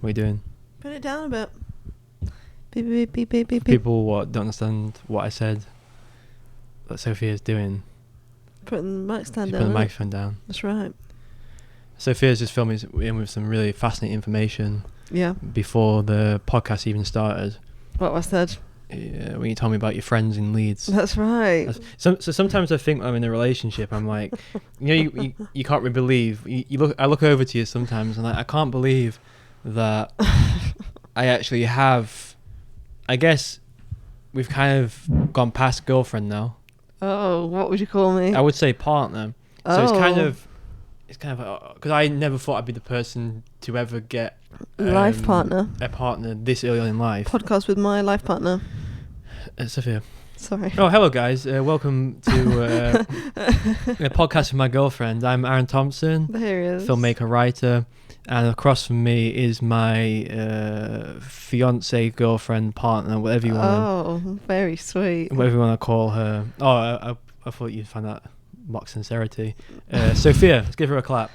What are you doing? Put it down a bit. Beep, beep, beep, beep, beep, beep. People what don't understand what I said that Sophia's doing. Putting the mic stand She's down. putting the microphone down. That's right. Sophia's just filming in with some really fascinating information. Yeah. Before the podcast even started. What I said. Yeah, when you told me about your friends in Leeds. That's right. So sometimes I think I'm in a relationship. I'm like, you can't really believe. I look over to you sometimes, and I can't believe that I actually have. I guess we've kind of gone past girlfriend now. Oh, what would you call me? I would say partner. Oh. So it's kind of because I never thought I'd be the person to ever get life partner. A partner this early on in life. Podcast with my life partner. Sophia. Sorry. Oh, hello guys. Welcome to a podcast with my girlfriend. I'm Aaron Thompson. There he is. Filmmaker, writer. And across from me is my fiance, girlfriend, partner, whatever you want. Oh, very sweet. Whatever you want to call her. Oh, I thought you'd find that mock sincerity. Sophia, let's give her a clap.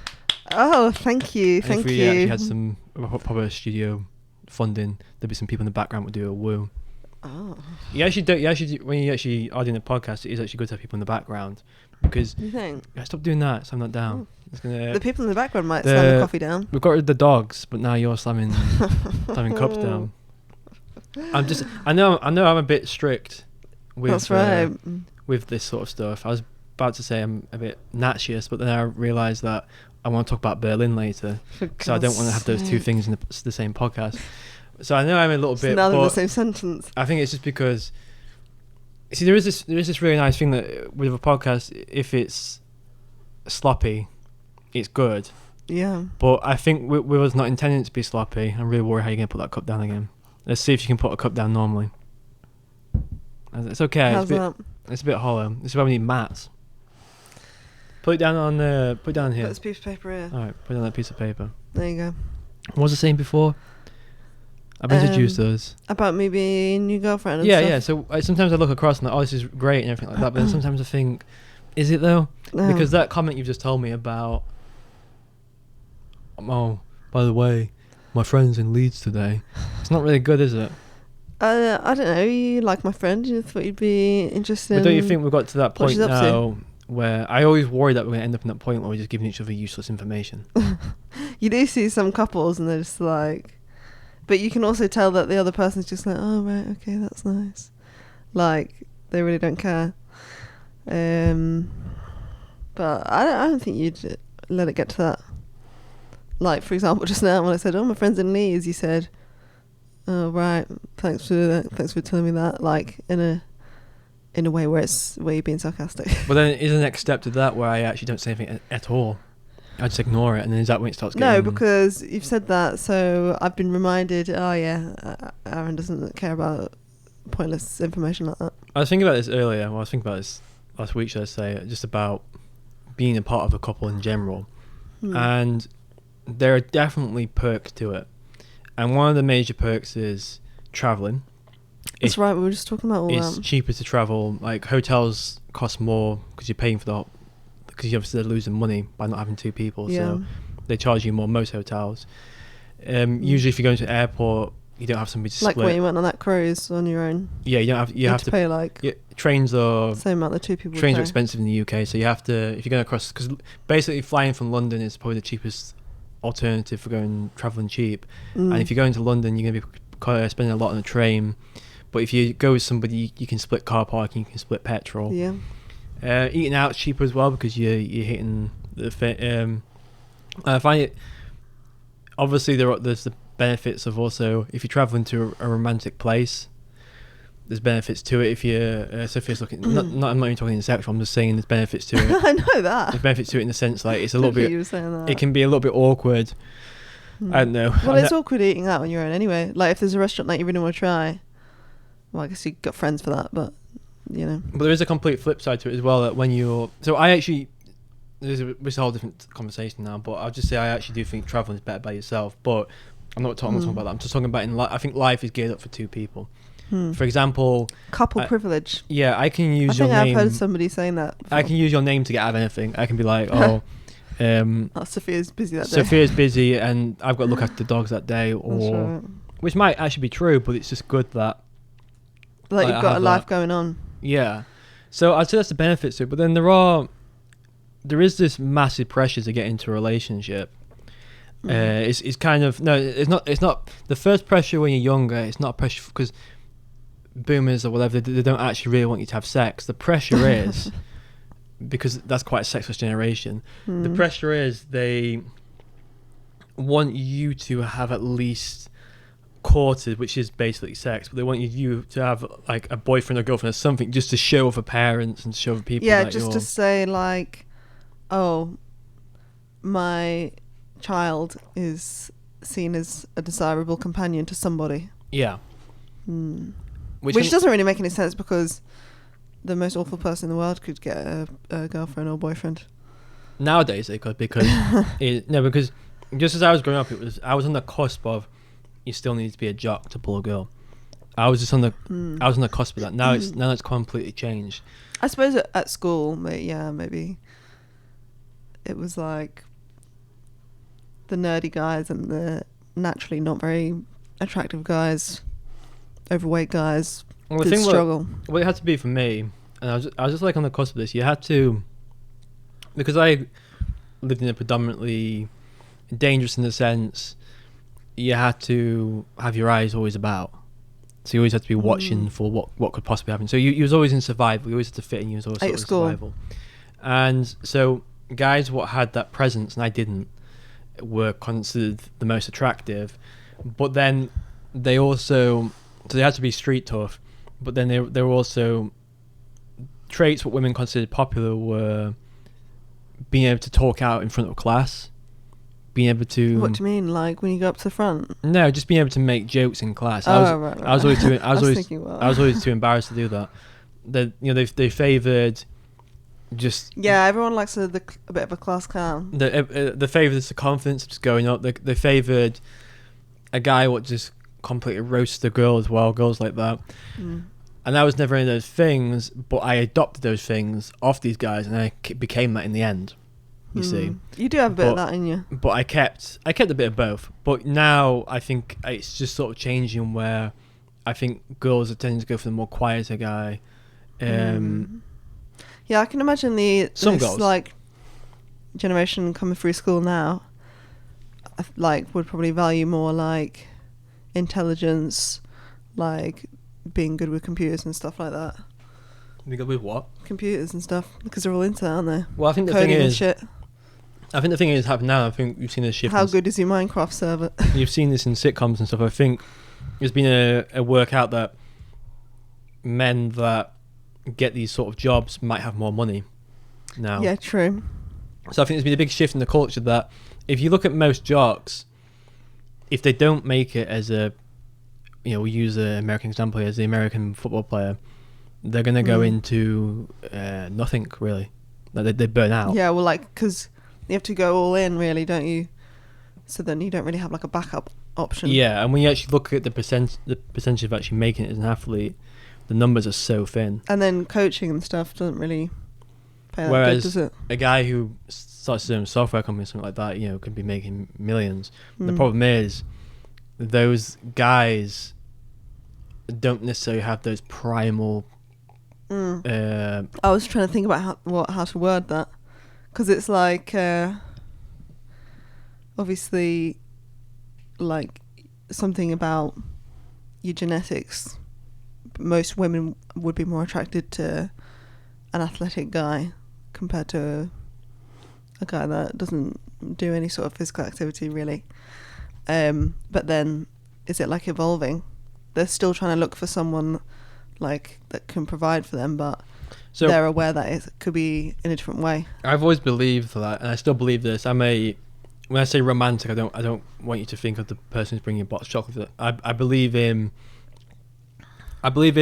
Oh, thank you. And if we actually had some proper studio funding, there'd be some people in the background would do a woo. Oh. You actually do, when you actually are doing a podcast, it is actually good to have people in the background because. You think? Yeah, stop doing that. Slam that down. It's gonna, the people in the background might slam the coffee down. We've got rid of the dogs, but now you're slamming cups down. I know I'm a bit strict with. That's right. With this sort of stuff, I was about to say I'm a bit natchiest, but then I realised that I want to talk about Berlin later, so I don't want to have those two things in the same podcast. So I know I'm a little bit. Now they're in the same sentence. I think it's just because. See, there is this really nice thing that with a podcast, if it's sloppy, it's good. Yeah. But I think with us not intending it to be sloppy, I'm really worried how you're going to put that cup down again. Let's see if you can put a cup down normally. It's okay. How's that? It's a bit hollow. This is why we need mats. Put it down here. Put this piece of paper here. Alright, put it on that piece of paper. There you go. What was I saying before? I've introduced us. About me being your girlfriend and Yeah, stuff. So sometimes I look across and like, oh, this is great and everything like that, but then sometimes I think, is it though? No. Because that comment you've just told me about, oh, by the way, my friend's in Leeds today. It's not really good, is it? I don't know. You like my friend? You thought you'd be interested. But don't you think we've got to that point she's up now where I always worry that we're going to end up in that point where we're just giving each other useless information? You do see some couples and they're just like, but you can also tell that the other person's just like, oh right, okay, that's nice. Like they really don't care. But I don't think you'd let it get to that. Like for example, just now when I said, oh, my friend's in Leeds, you said, oh right, thanks for telling me that. Like in a way where you're being sarcastic. But then is the next step to that where I actually don't say anything at all? I just ignore it, and then is that when it starts getting... No, because you've said that, so I've been reminded, oh yeah, Aaron doesn't care about pointless information like that. I was thinking about this earlier, I was thinking about this last week, should I say, just about being a part of a couple in general. And there are definitely perks to it. And one of the major perks is travelling. That's right, we were just talking about all that. It's cheaper to travel. Like hotels cost more because you're paying for because obviously they're losing money by not having two people, so they charge you more most hotels. Usually if you go into an airport, you don't have somebody to split. Like when you went on that cruise on your own. Yeah, you have to pay like trains are same amount the two people trains pay. are expensive in the UK, so you have to, if you're going across, because basically flying from London is probably the cheapest alternative for traveling cheap. And if you're going to London, you're going to be spending a lot on the train. But if you go with somebody, you can split car parking, you can split petrol. Yeah. Eating out's cheaper as well because you're hitting the. I find it. Obviously, there's the benefits of also if you're traveling to a romantic place. There's benefits to it if you're. Sophia's looking. I'm not even talking sexual. I'm just saying there's benefits to it. I know that. There's benefits to it in the sense like it's a little bit. You were saying that. It can be a little bit awkward. I don't know. Well, it's awkward eating out on your own anyway. Like if there's a restaurant that you really want to try. Well, I guess you've got friends for that, but, you know. But there is a complete flip side to it as well, that when you're... So I actually... This is a whole different conversation now, but I'll just say I actually do think travelling is better by yourself, but I'm not talking about that. I'm just talking about I think life is geared up for two people. For example... Couple privilege. Yeah, I can use your name... I've heard somebody saying that before. I can use your name to get out of anything. I can be like, oh... Sophia's busy that day. Sophia's busy and I've got to look after the dogs that day, That's or right. which might actually be true, but it's just good that Like I you've got a have life that. going on. Yeah. So I'd say that's the benefits to it, but then there is this massive pressure to get into a relationship. It's kind of it's not the first pressure when you're younger. It's not pressure because boomers or whatever, they don't actually really want you to have sex. The pressure is because that's quite a sexless generation. The pressure is they want you to have at least courted, which is basically sex, but they want you to have like a boyfriend or girlfriend or something, just to show other parents and show other people. Yeah, that just you're... to say like, oh, my child is seen as a desirable companion to somebody. Yeah. Which doesn't really make any sense because the most awful person in the world could get a girlfriend or boyfriend. Nowadays they could, because because just as I was growing up, I was on the cusp of you still need to be a jock to pull a girl. I was just on the cusp of that. Now it's completely changed. I suppose at school, maybe it was like the nerdy guys and the naturally not very attractive guys, overweight guys, Well, did struggle. What it had to be for me, and I was just like on the cusp of this. You had to, because I lived in a predominantly dangerous in the sense, you had to have your eyes always about. So you always had to be watching for what could possibly happen. So you was always in survival. You always had to fit in. You was always sort of survival. And so guys what had that presence and I didn't were considered the most attractive. But then they had to be street tough. But then they were also traits what women considered popular were being able to talk out in front of class. Being able to... What do you mean? Like when you go up to the front? No, just being able to make jokes in class. Right. I was always too. I was always too embarrassed to do that. They favoured just... Yeah, everyone likes a bit of a class clown. They favoured the confidence just going up. They favoured a guy what just completely roasts the girl as well. Girls like that. And I was never any of those things, but I adopted those things off these guys, and I became that in the end. You see, you do have a bit of that in you. But I kept a bit of both. But now I think it's just sort of changing where I think girls are tending to go for the more quieter guy. Yeah, I can imagine some this girls, like generation coming through school now, like would probably value more like intelligence, like being good with computers and stuff like that. Be good with what? Computers and stuff, because they're all into that, aren't they? Well, I think the Coding thing and is, shit. I think the thing is happening now. I think you've seen this shift. How good is your Minecraft server? You've seen this in sitcoms and stuff. I think there's been a workout that men that get these sort of jobs might have more money now. Yeah, true. So I think there's been a big shift in the culture that if you look at most jocks, if they don't make it as a, we use an American example here, as the American football player, they're going to go into nothing, really. They burn out. Yeah, well, like, because you have to go all in, really, don't you? So then you don't really have, like, a backup option. Yeah, and when you actually look at the percentage of actually making it as an athlete, the numbers are so thin. And then coaching and stuff doesn't really pay that Whereas good, does it? a guy who starts his own software company or something like that, could be making millions. The problem is those guys don't necessarily have those primal... I was trying to think about how to word that, because it's like obviously like something about your genetics. Most women would be more attracted to an athletic guy compared to a guy that doesn't do any sort of physical activity really. But then is it like evolving? They're still trying to look for someone like that can provide for them, but they're aware that it could be in a different way. I've always believed that, and I still believe this. When I say romantic, I don't want you to think of the person who's bringing a box of chocolate. I believe in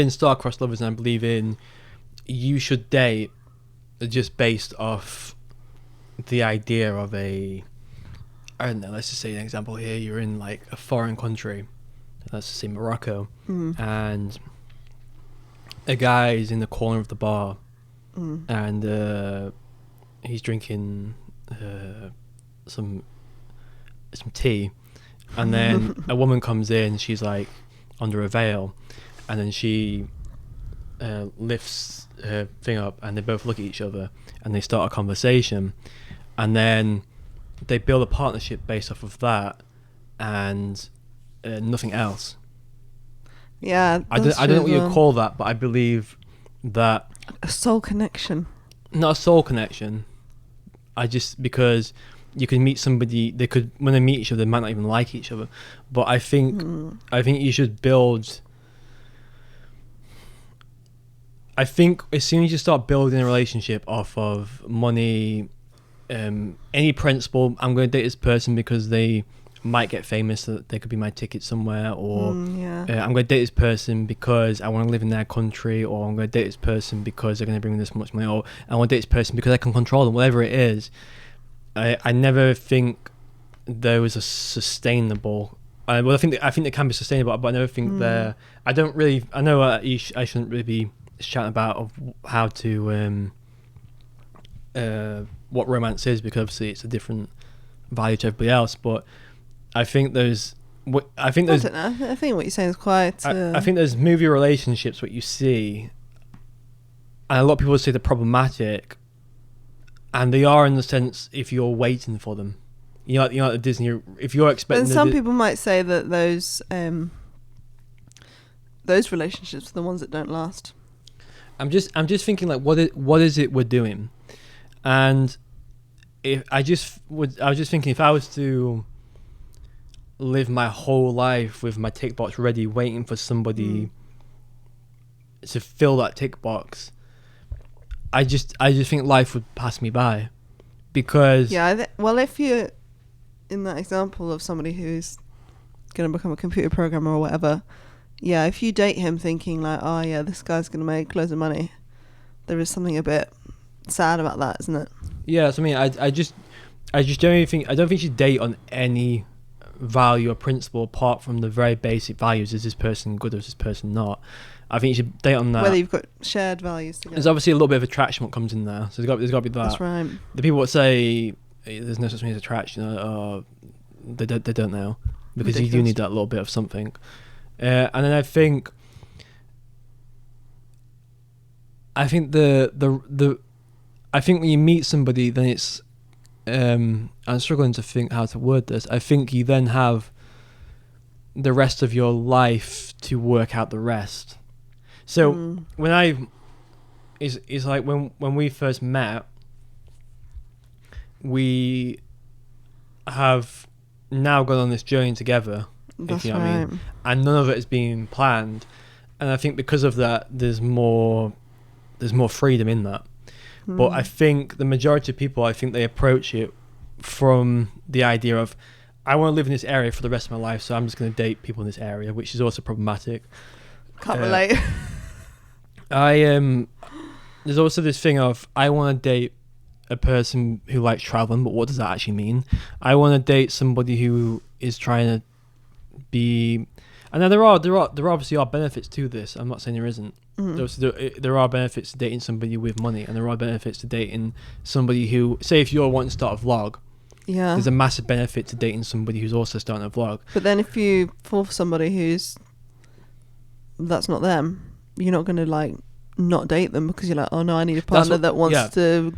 star-crossed lovers, and I believe in you should date just based off the idea of I don't know, let's just say an example here. You're in like a foreign country, let's just say Morocco, and a guy's in the corner of the bar, and he's drinking some tea, and then a woman comes in. She's like under a veil, and then she lifts her thing up, and they both look at each other, and they start a conversation, and then they build a partnership based off of that, and nothing else. Yeah, I don't know what you call that, but I believe that a soul connection. Not a soul connection. Because you can meet somebody, they could, when they meet each other, they might not even like each other. But I think you should build. I think as soon as you start building a relationship off of money, any principle, I'm going to date this person because they might get famous, so that they could be my ticket somewhere, or I'm going to date this person because I want to live in their country, or I'm going to date this person because they're going to bring me this much money, or I want to date this person because I can control them, whatever it is. I never think there was a sustainable. I think they can be sustainable, but I never think they're. I don't really. I know I shouldn't really be chatting about of how to what romance is, because obviously it's a different value to everybody else, but I think there's I think what you're saying is quite I think there's movie relationships what you see, and a lot of people say they're problematic, and they are in the sense if you're waiting for them, you know like the Disney, if you're expecting. And some people might say that those relationships are the ones that don't last. I'm just thinking like what is it we're doing, and I was just thinking if I was to live my whole life with my tick box ready, waiting for somebody to fill that tick box, I just think life would pass me by, because well, if you're in that example of somebody who's going to become a computer programmer or whatever, if you date him thinking like, oh yeah, this guy's going to make loads of money, there is something a bit sad about that, isn't it? Yeah, so I mean, I just generally think I don't think you should date on any value or principle apart from the very basic values. Is this person good or is this person not? I think you should date on that. Whether you've got shared values together. There's obviously a little bit of attraction what comes in there, so there's got to be that. That's right. The people that say there's no such thing as attraction, they don't know, because ridiculous. You do need that little bit of something. And then I think I think when you meet somebody, then it's I'm struggling to think how to word this. I think you then have the rest of your life to work out the rest. So it's like when we first met, we have now gone on this journey together. That's if you know right. what I mean. And none of it is being planned, and I think because of that, there's more freedom in that. But I think the majority of people, I think they approach it from the idea of, I want to live in this area for the rest of my life, so I'm just going to date people in this area, which is also problematic. Can't relate. There's also this thing of, I want to date a person who likes traveling, but what does that actually mean? I want to date somebody who is trying to be, and then there obviously are benefits to this. I'm not saying there isn't. There are benefits to dating somebody with money, and there are benefits to dating somebody who, say, if you're wanting to start a vlog, there's a massive benefit to dating somebody who's also starting a vlog. But then if you fall for somebody that's not them, you're not going to like not date them because you're like, oh no, I need a partner that wants to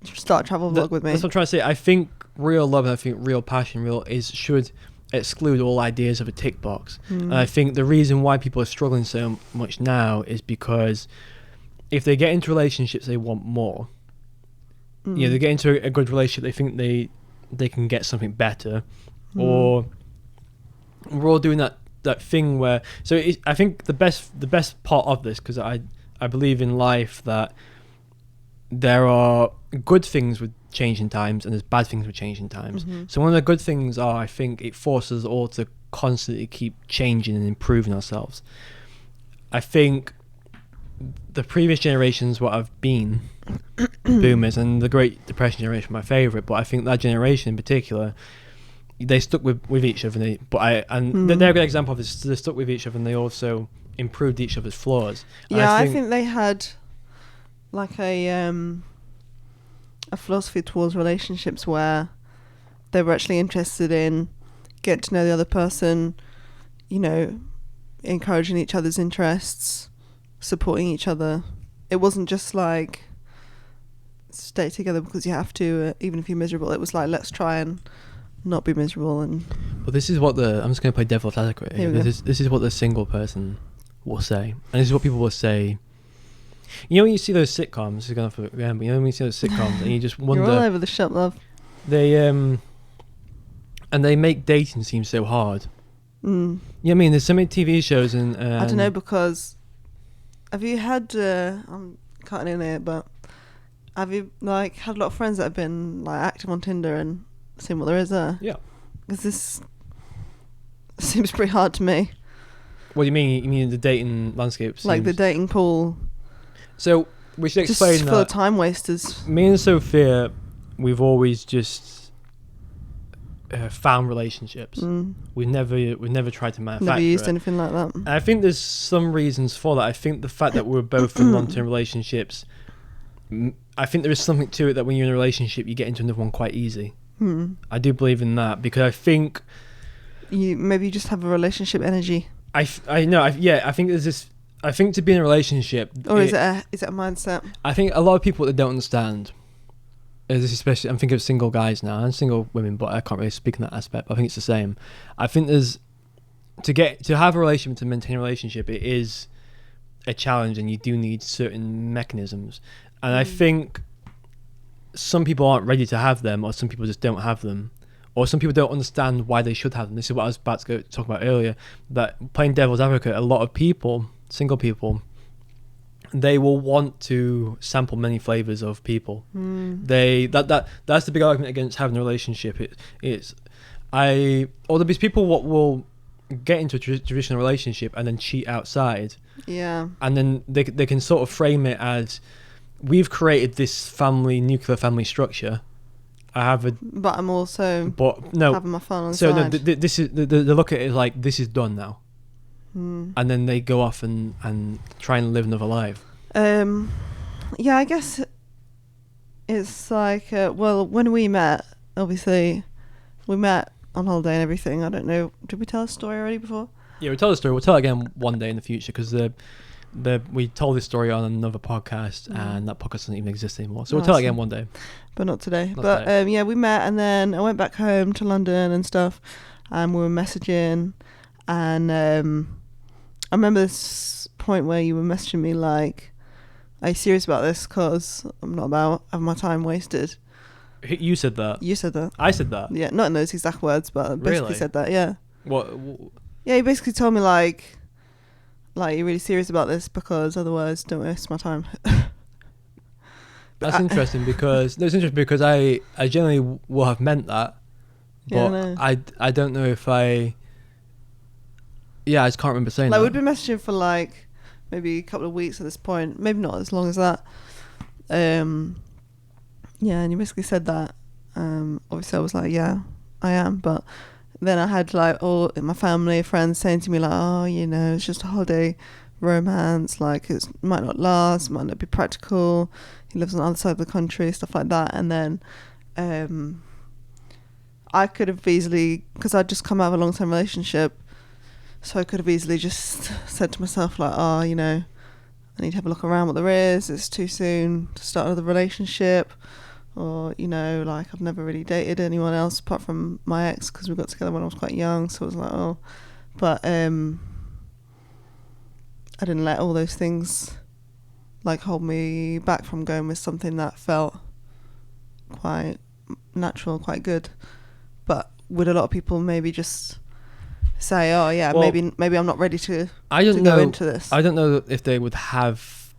start a travel vlog with me. That's what I'm trying to say. I think real love and I think real passion should exclude all ideas of a tick box. And I think the reason why people are struggling so much now is because if they get into relationships, they want more. They get into a good relationship, they think they can get something better, or we're all doing that thing where. So I think the best part of this, because I believe in life that there are good things with changing times and there's bad things with changing times. So one of the good things are, I think it forces us all to constantly keep changing and improving ourselves. I think the previous generations, what have been boomers, and the Great Depression generation, my favourite, but I think that generation in particular, they stuck with each other. They're a good example of this. They stuck with each other and they also improved each other's flaws. And I think they had like a a philosophy towards relationships where they were actually interested in getting to know the other person, you know, encouraging each other's interests, supporting each other. It wasn't just like stay together because you have to, even if you're miserable. It was like, let's try and not be miserable. And well, this is what I'm just going to play devil's advocate here. This is what the single person will say, and this is what people will say. You know, when you see those sitcoms, this is going to again, but you know when you see those sitcoms and you just wonder, you're all over the shop, love. They and they make dating seem so hard. Mm. You know what I mean? There's so many TV shows and I don't know, because have you had I'm cutting in here, but have you like had a lot of friends that have been like active on Tinder and seen what there is there? Yeah. Because this seems pretty hard to me. What do you mean? You mean the dating landscape? Like the dating pool. So we should explain just that. full of time wasters. Me and Sophia, we've always just found relationships. Mm. We've never tried to manufacture. Never used it. anything like that. And I think there's some reasons for that. I think the fact that we're both in long-term relationships, I think there is something to it that when you're in a relationship, you get into another one quite easy. I do believe in that, because I think you just have a relationship energy. I think there's this. I think to be in a relationship, or is it a mindset? I think a lot of people that don't understand, this especially, I'm thinking of single guys now and single women, but I can't really speak in that aspect. But I think it's the same. I think there's to have a relationship, to maintain a relationship, it is a challenge, and you do need certain mechanisms. And I think some people aren't ready to have them, or some people just don't have them, or some people don't understand why they should have them. This is what I was about to talk about earlier, that playing devil's advocate, a lot of people, single people, they will want to sample many flavors of people. That's the big argument against having a relationship. Although these people will get into a traditional relationship and then cheat outside. Yeah. And then they can sort of frame it as, we've created this nuclear family structure. But I'm also having my fun on the side. So this is they look at it like, this is done now. And then they go off and try and live another life. Yeah, I guess it's like, well, when we met, obviously, we met on holiday and everything. I don't know, did we tell a story already before? Yeah, we tell the story. We'll tell it again one day in the future, because we told this story on another podcast, and that podcast doesn't even exist anymore. So we'll tell it again one day. But not today. Yeah, we met, and then I went back home to London and stuff, and we were messaging, and I remember this point where you were messaging me like, are you serious about this? Because I'm not about having my time wasted. You said that. You said that. I said that. Yeah, not in those exact words, but I basically Really? said that, yeah. What? Yeah, you basically told me like, you're really serious about this, because otherwise don't waste my time. That's interesting, because I generally will have meant that, but yeah, I don't know if I just can't remember saying that. We'd been messaging for like maybe a couple of weeks at this point, maybe not as long as that. Yeah, and you basically said that. Obviously I was like, yeah, I am, but then I had like all my family, friends saying to me like, oh, you know, it's just a holiday romance, like it might not last, might not be practical, he lives on the other side of the country, stuff like that. And then I could have easily, because I'd just come out of a long-term relationship, so I could have easily just said to myself like, oh, you know, I need to have a look around what there is, it's too soon to start another relationship, or, you know, like I've never really dated anyone else apart from my ex, because we got together when I was quite young, so I was like, oh. But I didn't let all those things like hold me back from going with something that felt quite natural, quite good. But would a lot of people maybe just say, oh yeah, well, maybe I'm not ready to go into this? I don't know if they would have.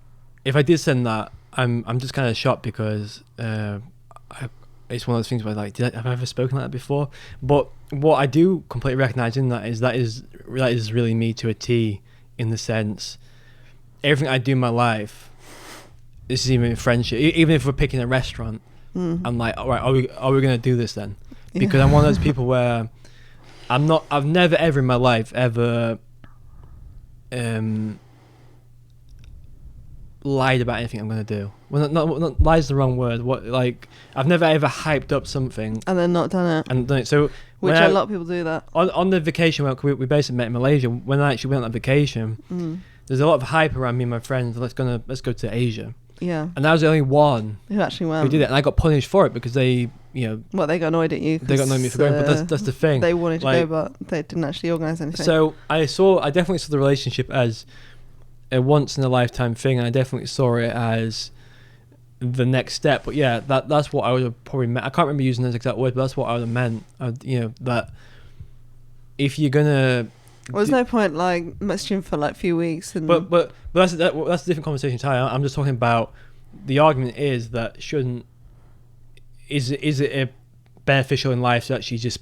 If I did send that, I'm just kind of shocked, because it's one of those things where like, have I ever spoken like that before? But what I do completely recognise in that is really me to a T, in the sense, everything I do in my life, this is even friendship, even if we're picking a restaurant, I'm like, all right, are we going to do this then? Because I'm one of those people where I've never ever in my life ever lied about anything I'm going to do. Well, not lies the wrong word. What, like, I've never ever hyped up something and then not done it. and done it. So Which when a lot of people do that. on the vacation, we basically met in Malaysia. When I actually went on that vacation, there's a lot of hype around me and my friends. Let's go to Asia. Yeah. And I was the only one Who actually went. who did it, and I got punished for it because they, you know, Well, they got annoyed at you. they got annoyed at me for going. But that's the thing. They wanted to like, go, but they didn't actually organise anything. So I definitely saw the relationship as a once in a lifetime thing, and I definitely saw it as the next step. But yeah, that's what I would have probably meant. I can't remember using those exact words, but that's what I would have meant. You know, that if you're gonna, well, there's no point like messaging for like a few weeks. And but that's a different conversation entirely. I'm just talking about the argument is that is it a beneficial in life to actually just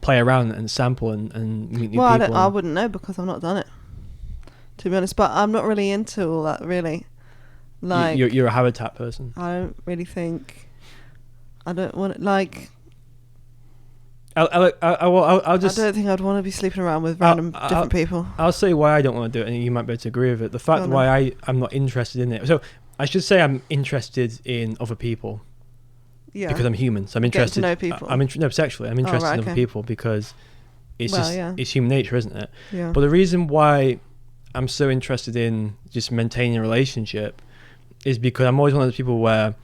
play around and sample and meet new people? I wouldn't know because I've not done it, to be honest. But I'm not really into all that, really. Like, you're a habitat person. I don't really think. I don't want it, like. I'll just. I don't think I'd want to be sleeping around with random different people. I'll say why I don't want to do it, and you might be able to agree with it. The fact why I'm not interested in it. So I should say I'm interested in other people. Yeah. Because I'm human, so I'm interested. Getting to know people. No, sexually, I'm interested in other people because it's it's human nature, isn't it? Yeah. But the reason why I'm so interested in just maintaining a relationship is because I'm always one of those people where,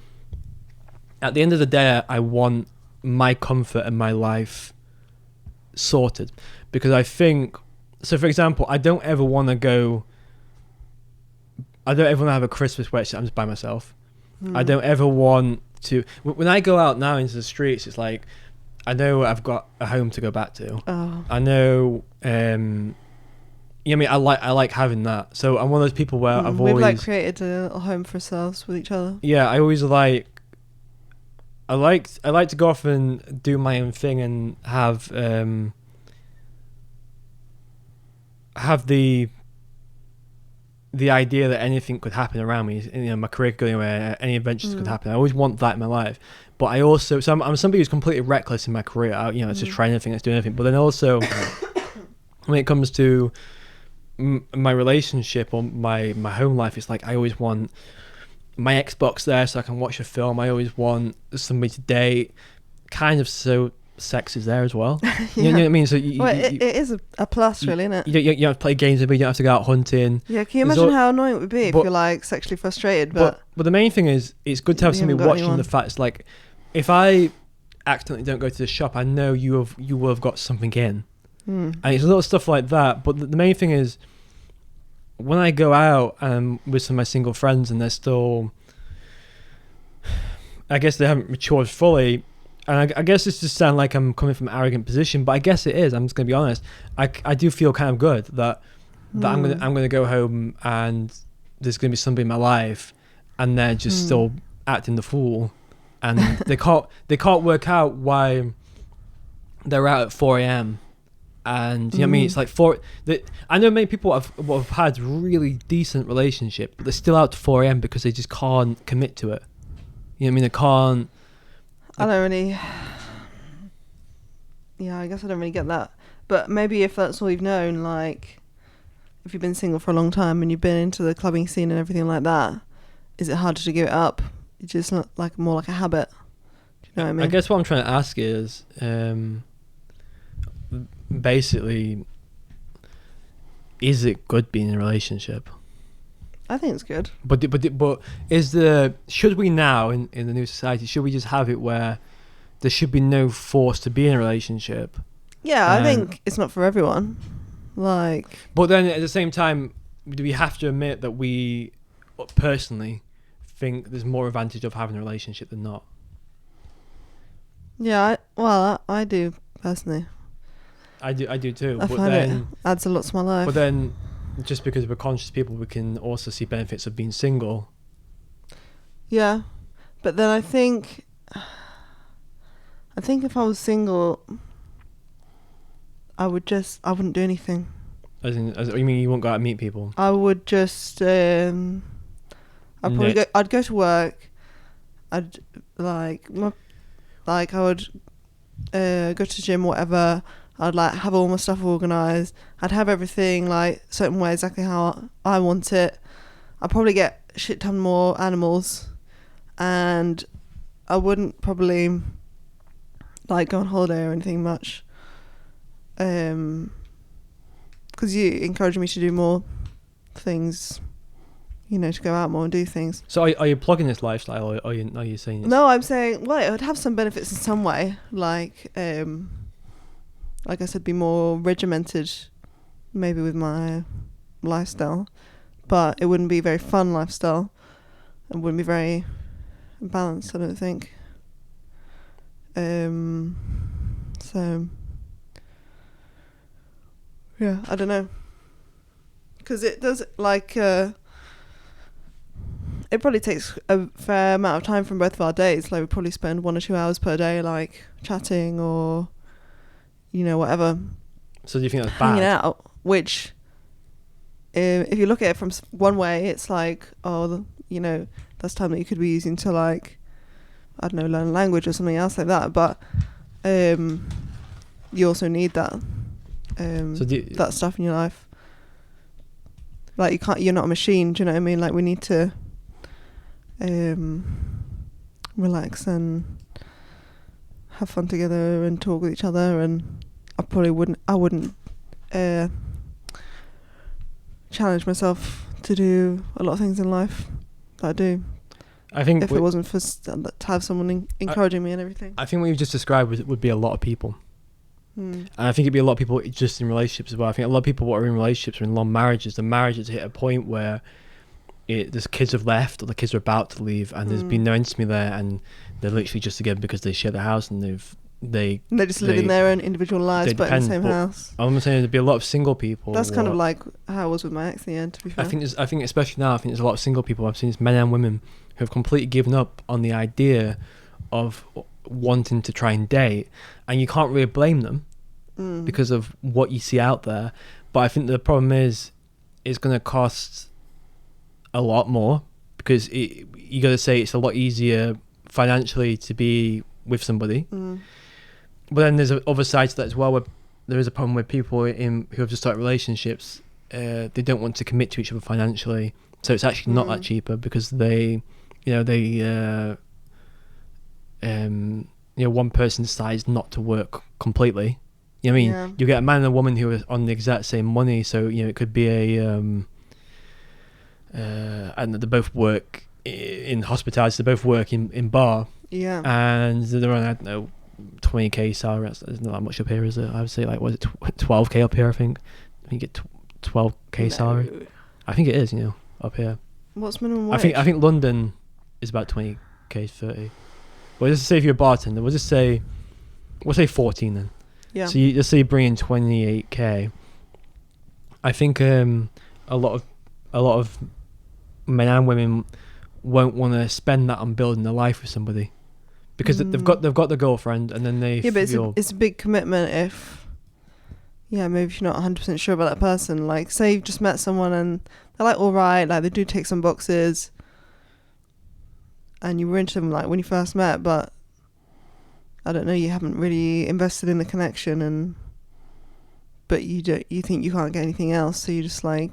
at the end of the day, I want my comfort and my life sorted, because I think, so for example, I don't ever want to have a Christmas where I'm just by myself. I don't ever want to, when I go out now into the streets, it's like, I know I've got a home to go back to. I know, I mean, I like having that. So I'm one of those people where we've like created a home for ourselves with each other. Yeah, I always I like to go off and do my own thing and have the idea that anything could happen around me. You know, my career could go anywhere, any adventures could happen. I always want that in my life. But I also, so I'm somebody who's completely reckless in my career. It's just trying anything, it's doing anything. But then also, when it comes to my relationship or my home life, it's like I always want my Xbox there so I can watch a film. I always want somebody to date. Kind of, so sex is there as well. You know what I mean? So it is a plus, really, isn't it? You don't have to play games with me. You don't have to go out hunting. Yeah, can you imagine how annoying it would be if you're like sexually frustrated? But the main thing is, it's good to have somebody watching the facts. Like, if I accidentally don't go to the shop, I know you will have got something in. And it's a little stuff like that. But the main thing is, when I go out with some of my single friends and they're still, I guess they haven't matured fully, and I guess this just sounds like I'm coming from an arrogant position, but I guess it is. I'm just gonna be honest. I do feel kind of good that I'm gonna go home and there's gonna be somebody in my life, and they're just still acting the fool, and they can't work out why they're out at 4 a.m. And you know what I mean? It's like I know many people have had really decent relationship, but they're still out to 4 a.m. because they just can't commit to it. You know what I mean? They can't. I don't really. Yeah, I guess I don't really get that. But maybe if that's all you've known, like, if you've been single for a long time and you've been into the clubbing scene and everything like that, is it harder to give it up? It's just not like more like a habit. Do you know what I mean? I guess what I'm trying to ask is, basically, is it good being in a relationship? I think it's good. But should we now in the new society, should we just have it where there should be no force to be in a relationship? Yeah, I think it's not for everyone. Like, but then at the same time, do we have to admit that we personally think there's more advantage of having a relationship than not? Yeah, I do personally. I do too. I find it adds a lot to my life. But then, just because we're conscious people, we can also see benefits of being single. Yeah, but then I think if I was single, I wouldn't do anything. As you mean you won't go out and meet people? I would just, I'd go to work. I'd I would go to the gym, whatever. I'd like have all my stuff organised. I'd have everything like certain way, exactly how I want it. I'd probably get a shit ton more animals. and I wouldn't probably like go on holiday or anything much, because you encouraged me to do more things, you know, to go out more and do things. So are you plugging this lifestyle, or are you saying it's... No, I'm saying, well, it would have some benefits in some way, like I said, be more regimented maybe with my lifestyle, but it wouldn't be a very fun lifestyle. It wouldn't be very balanced, I don't think. So yeah, I don't know, because it does, like it probably takes a fair amount of time from both of our days. Like we probably spend 1 or 2 hours per day like chatting or, you know, whatever. So do you think that's hanging bad? out, which if you look at it from one way, it's like, oh, you know, that's time that you could be using to, like, I don't know, learn a language or something else like that. But you also need that that stuff in your life. Like you're not a machine, do you know what I mean? Like we need to relax and have fun together and talk with each other, and I wouldn't challenge myself to do a lot of things in life that I do. I think if it wasn't for to have someone encouraging me and everything. I think what you've just described would be a lot of people. And I think it'd be a lot of people just in relationships as well. I think a lot of people what are in relationships or in long marriages, the marriages hit a point where there's kids have left or the kids are about to leave, and there's been no intimacy there, and they're literally just together because they share the house and they just live in their own individual lives, but in the same house. I'm saying there'd be a lot of single people. That's kind of like how I was with my ex in the end, to be fair. I think especially now, I think there's a lot of single people. I've seen men and women who have completely given up on the idea of wanting to try and date, and you can't really blame them because of what you see out there. But I think the problem is it's going to cost a lot more, because you got to say it's a lot easier financially to be with somebody. But then there's other sides to that as well, where there is a problem with people who have just started relationships. They don't want to commit to each other financially, so it's actually not that cheaper, because one person decides not to work completely. You know what I mean? Yeah. You get a man and a woman who are on the exact same money, so you know it could be and they both work in hospitality. They both work in bar. Yeah. And they're on, I don't know, 20k salary. There's not that much up here, is it? I would say, like, was it 12k up here? I think you get 12k salary. I think it is, you know, up here. What's minimum wage? I think London is about 20k, 30. But let's say if you're a bartender, we'll say 14 then. Yeah. So let's say you bring in 28k. I think a lot of men and women won't want to spend that on building a life with somebody, because they've got the girlfriend, and then they but it's a big commitment if maybe if you're not 100% sure about that person. Like, say you've just met someone and they're like alright, like they do tick some boxes, and you were into them like when you first met, but I don't know, you haven't really invested in the connection, but you think you can't get anything else, so you're just like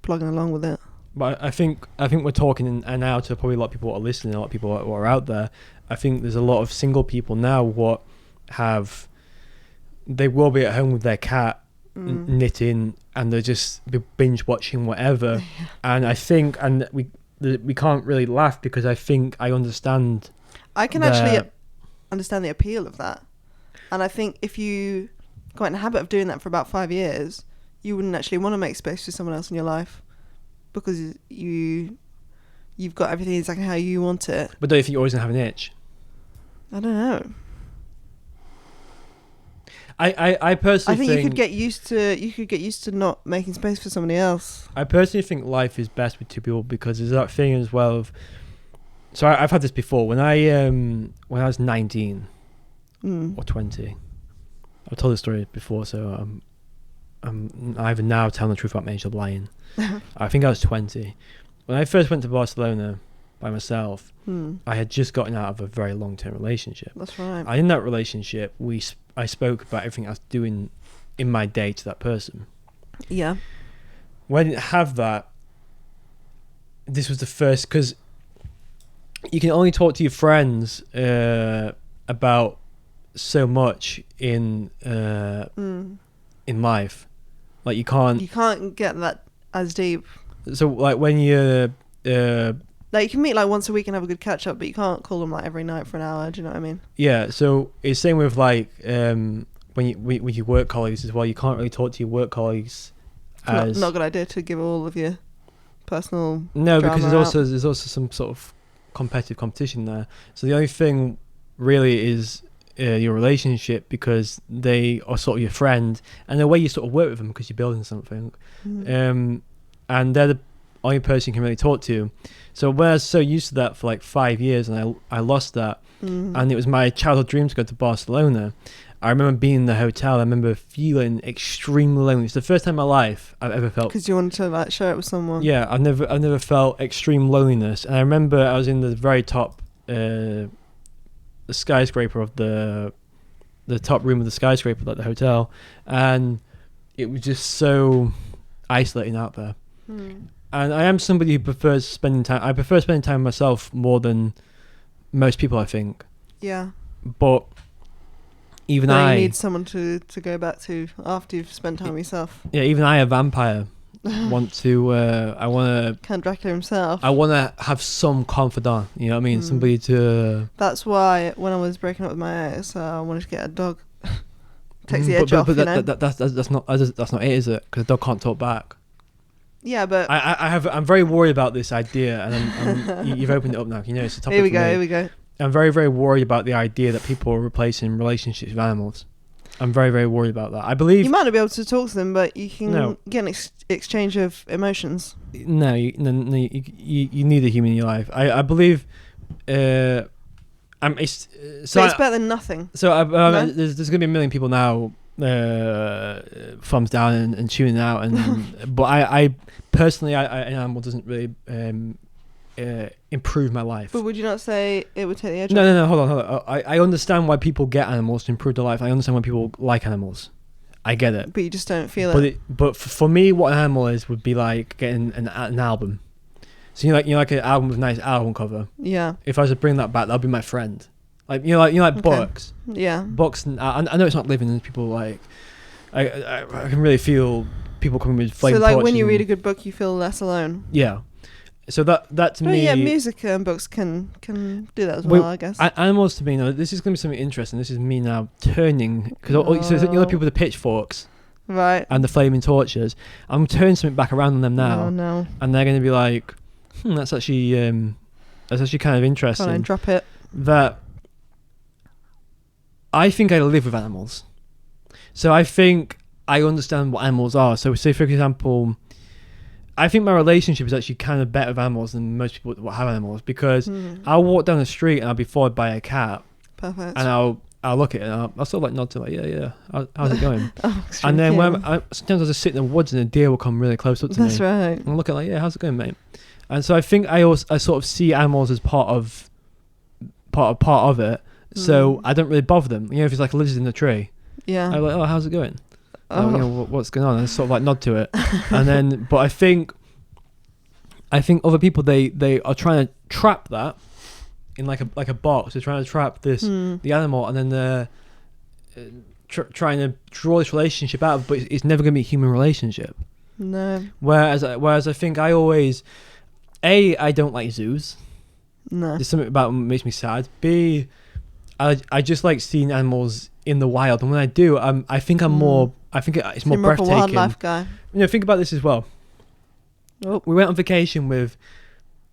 plugging along with it. But I think we're talking and now to probably a lot of people who are listening, a lot of people who are out there. I think there's a lot of single people now they will be at home with their cat knitting, and they're just binge watching whatever. And I think, and we can't really laugh, because I think I understand. I can actually understand the appeal of that, and I think if you got in the habit of doing that for about 5 years, you wouldn't actually want to make space for someone else in your life, because you've got everything exactly how you want it. But don't you think you're always gonna have an itch? I don't know. I personally think you could get used to not making space for somebody else. I personally think life is best with two people, because there's that thing as well of. So I've had this before when I was 19 or 20. I've told this story before, so I'm either now telling the truth about my age or lying. I think I was 20 when I first went to Barcelona by myself. I had just gotten out of a very long-term relationship. That's right. And in that relationship, I spoke about everything I was doing in my day to that person. Yeah. When I didn't have that, this was the first, because you can only talk to your friends about so much in life. Like you can't get that as deep. So like when you like you can meet like once a week and have a good catch up, but you can't call them like every night for an hour. Do you know what I mean? Yeah. So it's same with like with your work colleagues as well. You can't really talk to your work colleagues as not a good idea to give all of your personal. No, because there's also some sort of competition there. So the only thing really is your relationship, because they are sort of your friend, and the way you sort of work with them because you're building something, and they're the only person you can really talk to. So when I was so used to that for like 5 years, and I lost that, and it was my childhood dream to go to Barcelona. I remember being in the hotel. I remember feeling extremely lonely. It's the first time in my life I've ever felt. Because you wanted to like share it with someone. Yeah, I've never felt extreme loneliness. And I remember I was in the very top, the skyscraper of the top room of the skyscraper at the hotel, and it was just so isolating out there. And I am somebody who prefers spending time. I prefer spending time with myself more than most people, I think. Yeah. But even you need someone to go back to after you've spent time with yourself. Yeah, even I, a vampire, want to. I want to. Count Dracula himself. I want to have some confidant. You know what I mean? Somebody to. That's why when I was breaking up with my ex, I wanted to get a dog. Takes the edge off. But that's not it, is it? Because a dog can't talk back. Yeah, but I'm very worried about this idea, and you've opened it up now. You know, it's a topic. Here we go. I'm very, very worried about the idea that people are replacing relationships with animals. I'm very, very worried about that. I believe you might not be able to talk to them, but you can get an exchange of emotions. No, you need a human in your life. I believe. It's better than nothing. So there's going to be a million people now thumbs down and tuning out, and but I personally, an animal doesn't really improve my life. But would you not say it would take the edge off? No, hold on. I understand why people get animals to improve their life. I understand why people like animals. I get it. But you just don't feel it. But for me, what an animal is would be like getting an album. So you like an album with a nice album cover. Yeah. If I was to bring that back, that'd be my friend. Like okay. Books. Yeah. Books. I know it's not living, and people like. I can really feel people coming with flame. So like when you read a good book, you feel less alone. Yeah. So that to me. Yeah, music and books can do that as well, I guess. Animals to me, this is going to be something interesting. This is me now turning, because so you know the people with the pitchforks, right, and the flaming torches. I'm turning something back around on them now. Oh no! And they're going to be like, that's actually kind of interesting. Try and drop it. That I think I live with animals, so I think I understand what animals are. So say for example, I think my relationship is actually kind of better with animals than most people that have animals, because I'll walk down the street and I'll be followed by a cat. Perfect. And I'll look at it and I'll sort of like nod to like, yeah. How's it going? And then sometimes I'll just sit in the woods and a deer will come really close up to me. That's right. And I'll look at like, yeah, how's it going, mate? And so I think I sort of see animals as part of it. So I don't really bother them. You know, if it's like a lizard in a tree. Yeah. I'm like, oh, how's it going? Oh. You know, what's going on? And sort of like nod to it. And then, but I think other people, they are trying to trap that in like a box. They're trying to trap the animal, and then they're trying to draw this relationship out of, but it's never going to be a human relationship. No. Whereas I think I always, I don't like zoos. No. There's something about them that makes me sad. B, I just like seeing animals in the wild, and when I do, I think I'm more. I think it's more breathtaking. You're a wildlife guy. You know, think about this as well. Oh. We went on vacation with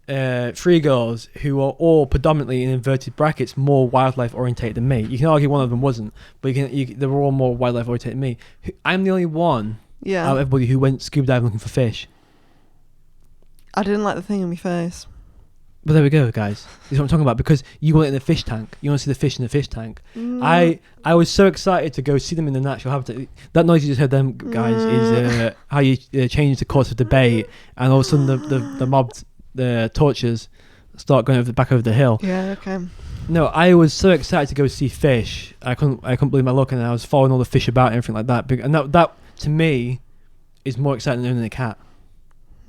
3 girls who are all predominantly, in inverted brackets, more wildlife orientated than me. You can argue one of them wasn't, but they were all more wildlife orientated than me. I'm the only one out of everybody who went scuba diving looking for fish. I didn't like the thing in my face. But there we go, guys. This is what I'm talking about, because you want it in the fish tank. You want to see the fish in the fish tank. I was so excited to go see them in the natural habitat. That noise you just heard, them guys, is how you change the course of debate, and all of a sudden the mobbed torches start going back over the hill. Yeah, okay. No, I was so excited to go see fish. I couldn't believe my luck, and I was following all the fish about and everything like that. And that to me is more exciting than owning a cat.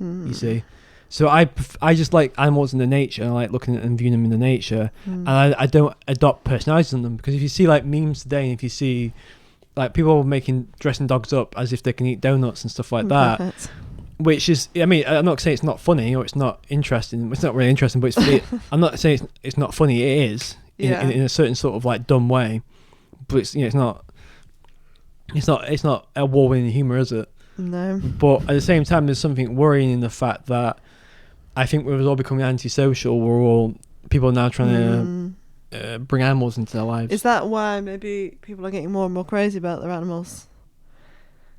You see. So I just like animals in the nature. And I like looking at them and viewing them in the nature. And I don't adopt personalities on them, because if you see like memes today, and if you see like people dressing dogs up as if they can eat donuts and stuff like that, Perfect. which is, I mean, I'm not saying it's not funny or it's not interesting. It's not really interesting, but I'm not saying it's not funny. It is in a certain sort of like dumb way, but it's, you know, it's not a war-winning humor, is it? No. But at the same time, there's something worrying in the fact that I think we're all becoming antisocial. People are now trying to bring animals into their lives. Is that why maybe people are getting more and more crazy about their animals?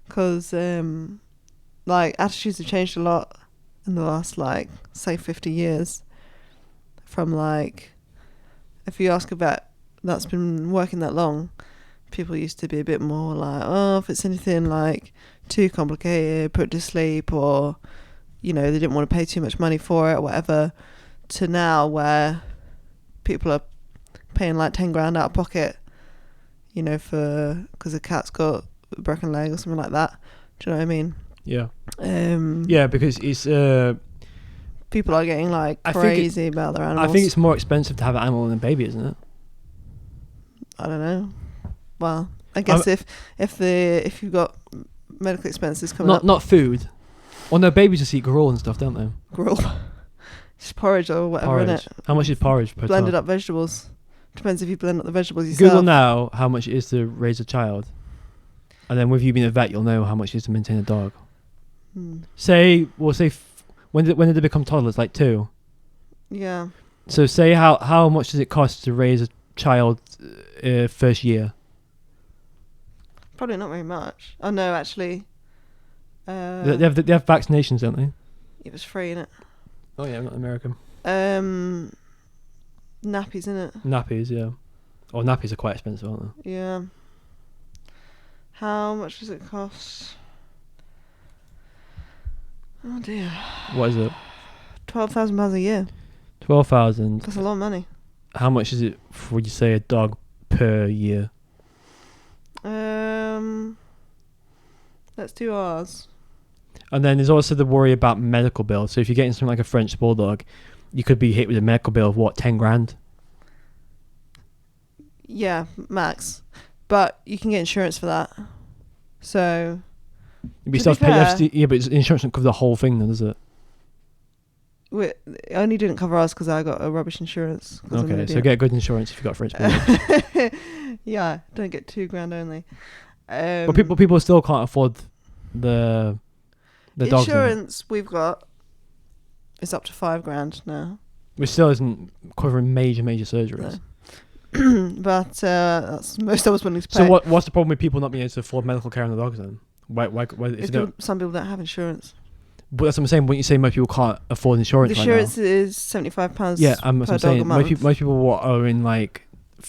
Because like attitudes have changed a lot in the last, like, say 50 years. From like, if you ask a vet that's been working that long, people used to be a bit more like, oh, if it's anything like too complicated, put it to sleep, or, you know, they didn't want to pay too much money for it or whatever, to now where people are paying like 10 grand out of pocket, you know, because a cat's got a broken leg or something like that. Do you know what I mean? Yeah. Yeah, because it's people are getting like crazy about their animals. I think it's more expensive to have an animal than a baby, isn't it? I don't know. Well, I guess if you've got medical expenses coming up. Not food. Well, no, babies just eat gruel and stuff, don't they? Gruel. Just porridge or whatever, innit? How much is porridge per Blended dog? up vegetables. Depends if you blend up the vegetables yourself. Google now how much it is to raise a child, and then with you being a vet, you'll know how much it is to maintain a dog. Say when did they become toddlers? Like 2. Yeah. So say how much does it cost to raise a child first year? Probably not very much. Oh no, actually. They have vaccinations, don't they? It was free, innit? Oh yeah, I'm not American. Nappies, innit? Nappies, yeah. Oh, nappies are quite expensive, aren't they? Yeah. How much does it cost? Oh dear. What is it? £12,000 a year. 12,000. That's a lot of money. How much is it for, you say, a dog per year? Let's do ours. And then there's also the worry about medical bills. So if you're getting something like a French bulldog, you could be hit with a medical bill of what, 10 grand? Yeah, max. But you can get insurance for that. So, But insurance doesn't cover the whole thing, then, does it? it only didn't cover us because I got a rubbish insurance. Okay, so get good insurance if you've got a French bulldog. Yeah, don't get $2,000 only. But people still can't afford the dogs. Insurance we've got is up to $5,000 now. Which still isn't covering major surgeries. No. But that's most of us willing to pay. So what's the problem with people not being able to afford medical care on the dogs then? Why Some people don't have insurance. But that's what I'm saying. When you say most people can't afford insurance, the insurance is £75. Yeah, per dog a month. most people what are in like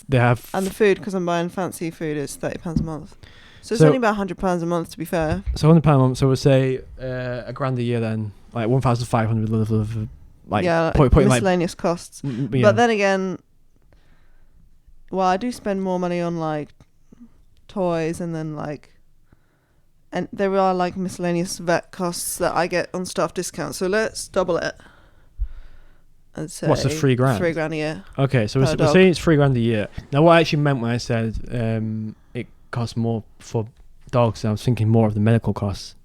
they have. And the food, because I'm buying fancy food, is £30 a month. So it's only about £100 a month, to be fair. So £100 a month. So we'll say $1,000 a year then, like 1,500 like yeah, miscellaneous costs. Yeah. But then again, well, I do spend more money on like toys and then like. And there are like miscellaneous vet costs that I get on staff discounts. So let's double it. And say what's the £3,000? £3,000 a year. Okay, so we're saying it's £3,000 a year. Now, what I actually meant when I said it costs more for dogs, I was thinking more of the medical costs.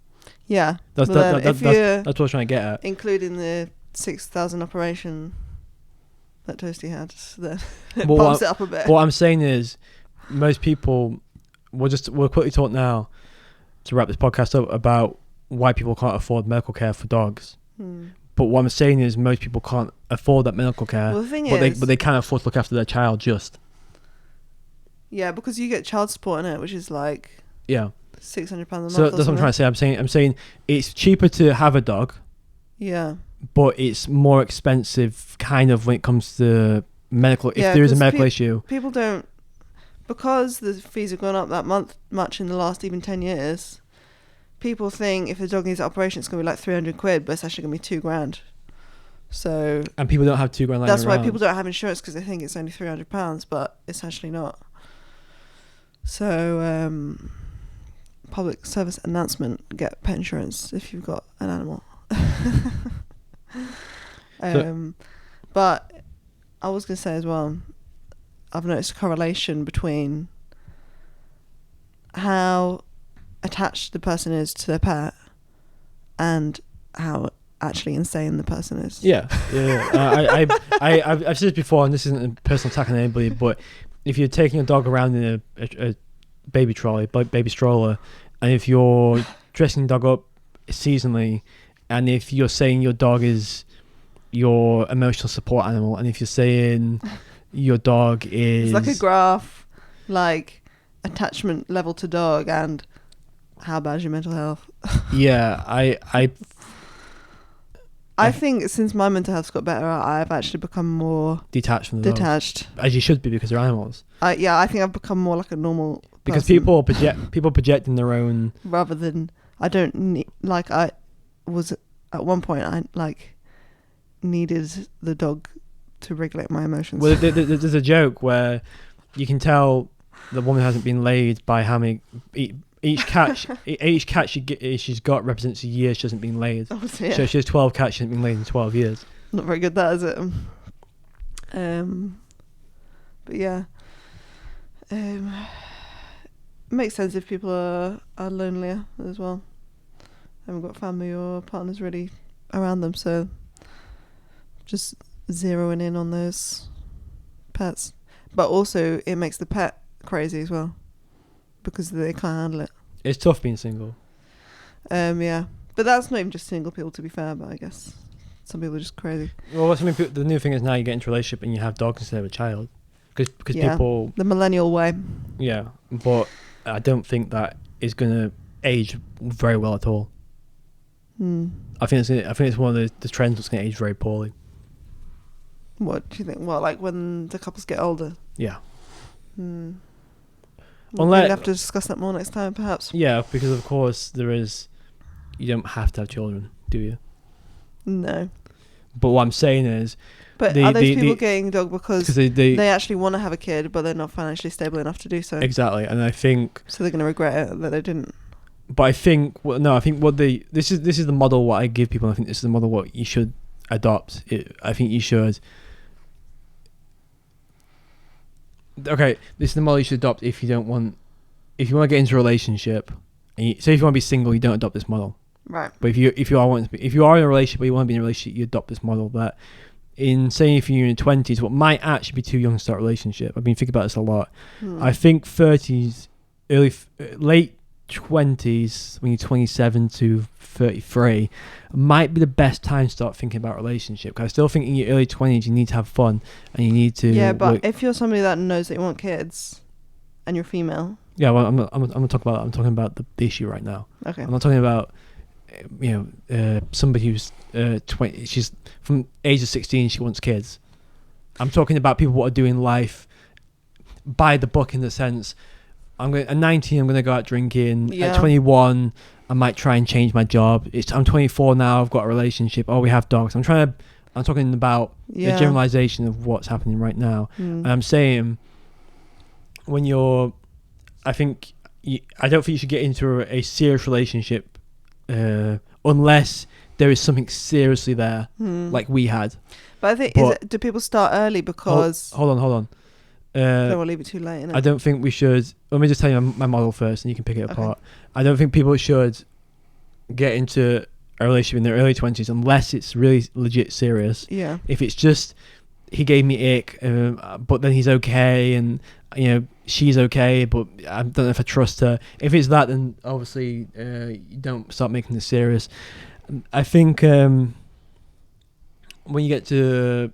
Yeah, that's what I was trying to get at. Including the 6,000 operation that Toasty had, so then it bumps it up a bit. What I'm saying is, most people, we'll quickly talk now to wrap this podcast up about why people can't afford medical care for dogs. But what I'm saying is most people can't afford that medical care. Well, the thing but they can afford to look after their child just. Yeah, because you get child support in it, which is like £600 a month. So that's what I'm trying to say. I'm saying it's cheaper to have a dog. Yeah. But it's more expensive, kind of, when it comes to medical. If there is a medical issue, people don't. Because the fees have gone up that much in the last even 10 years, people think if the dog needs an operation, it's going to be like £300, but it's actually going to be £2,000. So. And people don't have £2,000. That's why people don't have insurance, because they think it's only £300, but it's actually not. So, public service announcement: get pet insurance if you've got an animal. But I was going to say as well, I've noticed a correlation between how attached the person is to their pet and how actually insane the person is. Yeah. I've said this before, and this isn't a personal attack on anybody, but if you're taking a dog around in a baby trolley, baby stroller, and if you're dressing the dog up seasonally, and if you're saying your dog is your emotional support animal, and if you're saying your dog is... It's like a graph, like attachment level to dog and how bad is your mental health. Yeah, I think since my mental health's got better, I've actually become more detached from the detached. Dogs, as you should be, because they're animals. I think I've become more like a normal because person. people projecting their own, rather than I don't need, like I was at one point I like needed the dog to regulate my emotions. Well, there's a joke where you can tell the woman hasn't been laid by how many each cat she's got represents a year she hasn't been laid. Oh, yeah. So she has 12 cats she hasn't been laid in 12 years. Not very good, that is it. But yeah, makes sense if people are lonelier as well. Haven't got family or partners really around them, so just zeroing in on those pets. But also it makes the pet crazy as well, because they can't handle it. It's tough being single. Yeah, but that's not even just single people, to be fair. But I guess some people are just crazy. Well, the new thing is now you get into a relationship and you have dogs instead of a child, because yeah, people, the millennial way. Yeah, but I don't think that is going to age very well at all. I think it's one of the trends that's going to age very poorly. What do you think? Well, like when the couples get older. Yeah. We'll have to discuss that more next time, perhaps. Yeah, because of course you don't have to have children, do you? No. But what I'm saying is... But are those people getting a dog because they actually want to have a kid, but they're not financially stable enough to do so? Exactly, and I think... So they're going to regret it that they didn't. But I think... this is the model what I give people, and I think this is the model what you should adopt. I think you should... Okay, this is the model you should adopt if you want to get into a relationship. Say if you want to be single, you don't adopt this model. Right. But if you are in a relationship, but you want to be in a relationship, you adopt this model. That in saying if you're in your 20s, what might actually be too young to start a relationship. I've been thinking about this a lot. I think 30s, late 20s, when you're 27 to 33, might be the best time to start thinking about a relationship. Because I still think in your early 20s you need to have fun and you need to... Yeah, but if you're somebody that knows that you want kids and you're female... Yeah, well, I'm not talking about that. I'm talking about the issue right now. Okay. I'm not talking about somebody who's 20. She's from age of 16. She wants kids. I'm talking about people who are doing life by the book, in the sense, at 19 I'm going to go out drinking. Yeah. At 21 I might try and change my job. I'm 24 now. I've got a relationship. Oh, we have dogs. I'm talking about the generalization of what's happening right now. And I'm saying I don't think you should get into a serious relationship unless there is something seriously there, like we had. But I think, do people start early because... Hold on. Don't want to leave it too late, innit? I don't think we should... Let me just tell you my model first and you can pick it apart. I don't think people should get into a relationship in their early 20s unless it's really legit serious. Yeah. If it's just, he gave me ick, but then he's okay, and she's okay, but I don't know if I trust her. If it's that, then obviously you don't start making this serious. I think when you get to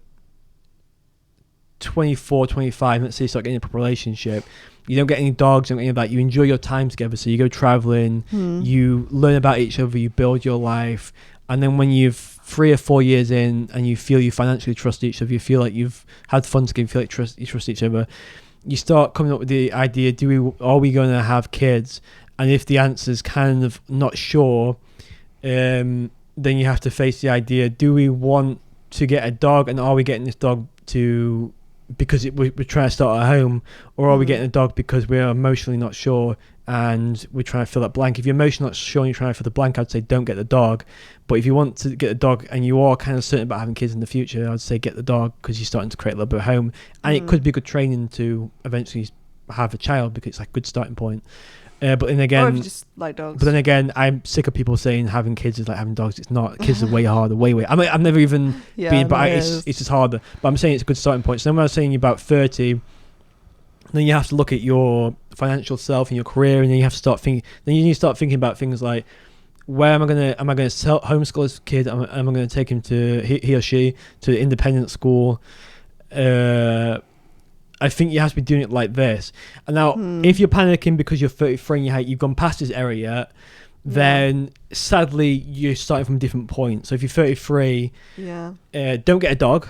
24, 25, let's say you start getting a proper relationship, you don't get any dogs, you don't get any of that. You enjoy your time together, so you go traveling, you learn about each other, you build your life, and then when you've 3 or 4 years in and you feel you financially trust each other, you feel like you've had fun together, you feel like you trust each other, you start coming up with the idea, are we going to have kids? And if the answer's kind of not sure, then you have to face the idea, do we want to get a dog, and are we getting this dog because we're trying to start a home, or are we getting a dog because we're emotionally not sure and we're trying to fill that blank. If you're emotionally not sure and you're trying to fill the blank, I'd say don't get the dog. But if you want to get a dog and you are kind of certain about having kids in the future, I'd say get the dog, because you're starting to create a little bit of home, and it could be good training to eventually have a child, because it's like a good starting point. But then again, or if you just like dogs. But then again, I'm sick of people saying having kids is like having dogs. It's not. Kids are way harder, way. I mean, I've never even been, but it's just harder. But I'm saying it's a good starting point. So when I was saying about 30, then you have to look at your financial self and your career, and then you have to start thinking. Then you need to start thinking about things like, where am I gonna homeschool this kid? Am I gonna take him to he or she to independent school? I think you have to be doing it like this. And now, if you're panicking because you're 33 and you've gone past this area, then sadly you're starting from a different point. So if you're 33, don't get a dog.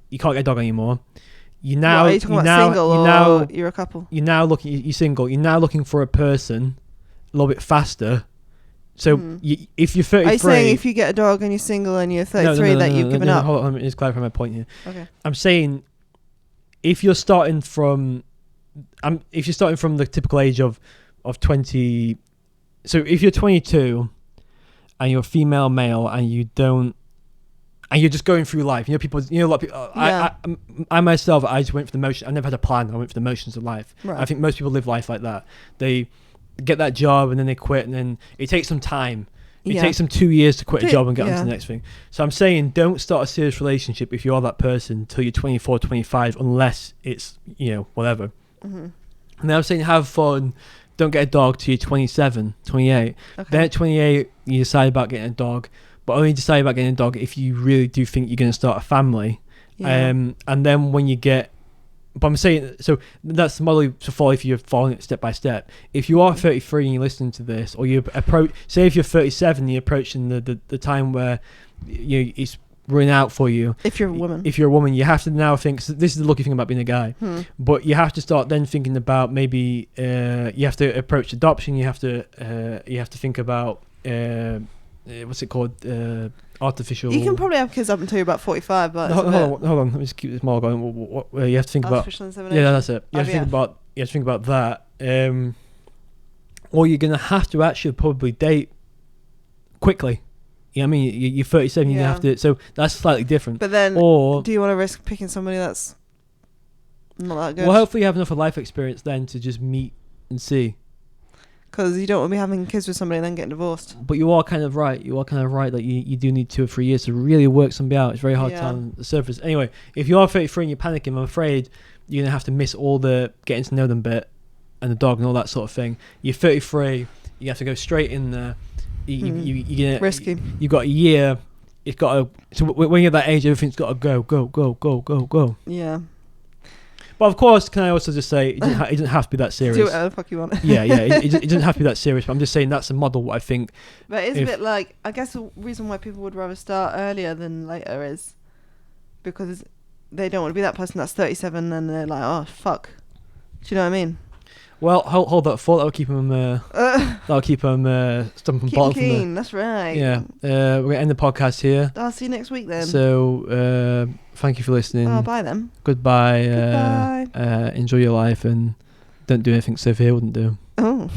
You can't get a dog anymore. You're a couple? You're now looking. You're single. You're now looking for a person a little bit faster. So if you're 33, are you saying if you get a dog and you're single and you're 33 that you've given up? Hold on, let me just clarify my point here. Okay. I'm saying, if you're starting from the typical age of 20, so if you're 22 and you're a female male and you're just going through life, a lot of people, I myself, I just went for the motion. I never had a plan. I went for the motions of life. Right. I think most people live life like that. They get that job and then they quit, and then it takes some time. It takes them 2 years to quit a job and get on to the next thing. So I'm saying, don't start a serious relationship if you are that person till you're 24, 25, unless it's, whatever. And then I'm saying, have fun. Don't get a dog till you're 27, 28. Okay. Then at 28, you decide about getting a dog, but only decide about getting a dog if you really do think you're going to start a family. Yeah. And then when you get... But I'm saying, so that's the model to follow if you're following it step by step. If you are 33 and you're listening to this, or you approach, say if you're 37, you're approaching the time where it's running out for you. If you're a woman. If you're a woman, you have to now think, so this is the lucky thing about being a guy, but you have to start then thinking about maybe, you have to approach adoption, you have to think about, what's it called? Artificial. You can probably have kids up until you're about 45, but hold on. Let me just keep this more going. What you have to think about? Artificial insemination. Yeah, that's it. You have to think about that. Or you're gonna have to actually probably date quickly. You know what I mean? You're 37. You have to. So that's slightly different. But then, do you want to risk picking somebody that's not that good? Well, hopefully you have enough of life experience then to just meet and see. Because you don't want to be having kids with somebody and then getting divorced. But you are kind of right. That you do need 2 or 3 years to really work somebody out. It's very hard to tell on the surface. Anyway, if you are 33 and you're panicking, I'm afraid you're going to have to miss all the getting to know them bit and the dog and all that sort of thing. You're 33. You have to go straight in there. Risky. You've got a year. It's got to... So when you're that age, everything's got to go. Yeah. But of course, can I also just say, it doesn't have to be that serious. Do whatever the fuck you want. It doesn't have to be that serious, but I'm just saying that's a model what I think. But it's a bit like, I guess the reason why people would rather start earlier than later is because they don't want to be that person that's 37 and they're like, oh, fuck. Do you know what I mean? Well, hold that thought. That'll keep them. Stumping bottom from keen. That's right. Yeah. We're gonna end the podcast here. I'll see you next week then. So, thank you for listening. Oh, bye then. Goodbye. Goodbye. Enjoy your life and don't do anything Sophia wouldn't do. Oh.